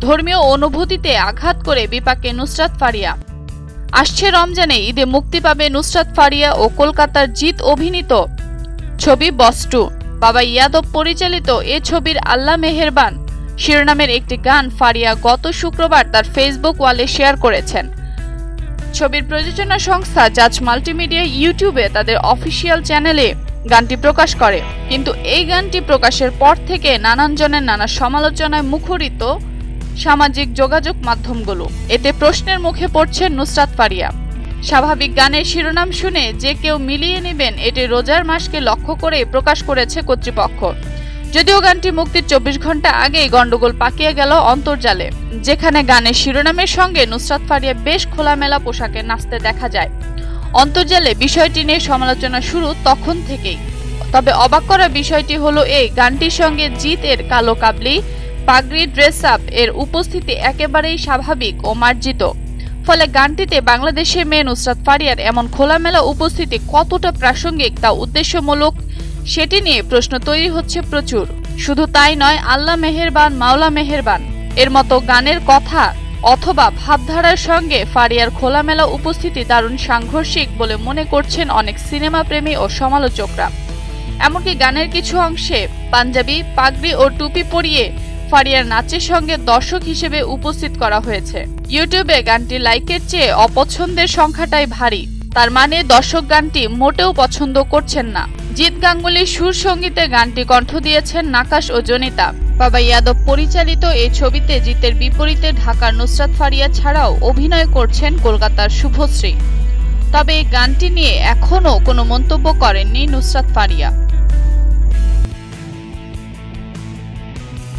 ধর্মীয় অনুভূতিতে আঘাত করে বিপাকে নুসরাত ফারিয়া। আসছে রমজানে ঈদে মুক্তি পাবে নুসরাত ফারিয়া ও কলকাতার জিৎ অভিনীত ছবি বস2। বাবা ইয়াদব পরিচালিত এ ছবির আল্লাহ মেহেরবান শিরোনামের একটি গান ফারিয়া গত শুক্রবার তার ফেসবুক ওয়ালে শেয়ার করেছেন। ছবির প্রযোজনা সংস্থা জাজ মাল্টিমিডিয়া ইউটিউবে তাদের অফিসিয়াল চ্যানেলে গানটি প্রকাশ করে, কিন্তু এই গানটি প্রকাশের পর থেকে নানান জনের নানা সমালোচনায় মুখরিত সামাজিক যোগাযোগ মাধ্যমগুলো। এতে প্রশ্নের মুখে পড়ছেন নুসরাত ফারিয়া। স্বাভাবিক গানের শিরোনাম শুনে যে কেউ মিলিয়ে নেবেন এটি রোজার মাসকে লক্ষ্য করে প্রকাশ করেছে কর্তৃপক্ষ। যদিও গানটি মুক্তির 24 ঘন্টা আগেই গন্ডগোল পাকিয়ে গেল অন্তর্জালে, যেখানে গানের শিরোনামের সঙ্গে নুসরাত ফারিয়া বেশ খোলামেলা পোশাকে নাচতে দেখা যায়। অন্তর্জালে বিষয়টি নিয়ে সমালোচনা শুরু তখন থেকেই। তবে অবাক করা বিষয়টি হলো এই গানটির সঙ্গে জিৎ এর কালো কাবলি পাগড়ি ড্রেস আপ এর উপস্থিতি একেবারেই স্বাভাবিক ও মার্জিত। ফলে গানটিতে বাংলাদেশের মেয়ে নুসরাত ফারিয়ার এমন খোলামেলা উপস্থিতি কতটা প্রাসঙ্গিক তা উদ্দেশ্যমূলক সেটি নিয়ে প্রশ্ন তৈরি হচ্ছে প্রচুর। শুধু তাই নয়, আল্লাহ মেহেরবান মাওলা মেহেরবান এর মতো গানের কথা অথবা ভাবধারার সঙ্গে ফারিয়ার খোলামেলা উপস্থিতি দারুণ সাংঘর্ষিক বলে মনে করছেন অনেক সিনেমা প্রেমী ও সমালোচকরা। এমনকি গানের কিছু অংশে পাঞ্জাবি পাগড়ি ও টুপি পরিয়ে ফারিয়ার নাচের সঙ্গে দর্শক হিসেবে উপস্থিত করা হয়েছে। ইউটিউবে গানটি লাইকের চেয়ে অপছন্দের সংখ্যাটাই ভারী। তার মানে দর্শক গানটি মোটেও পছন্দ করছেন না। জিৎ গাঙ্গুলির সুর সঙ্গীতে গানটি কণ্ঠ দিয়েছেন নাকাশ ও জনিতা। বাবা ইয়াদব পরিচালিত এই ছবিতে জিতের বিপরীতে ঢাকার নুসরাত ফারিয়া ছাড়াও অভিনয় করছেন কলকাতার শুভশ্রী। তবে এই গানটি নিয়ে এখনও কোনো মন্তব্য করেননি নুসরাত ফারিয়া।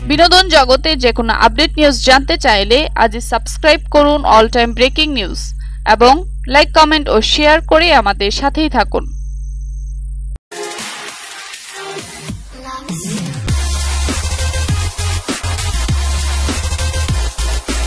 বিনোদন জগতে যে কোনো আপডেট নিউজ জানতে চাইলে আজই সাবস্ক্রাইব করুন অল টাইম ব্রেকিং নিউজ এবং লাইক কমেন্ট ও শেয়ার করে আমাদের সাথেই থাকুন।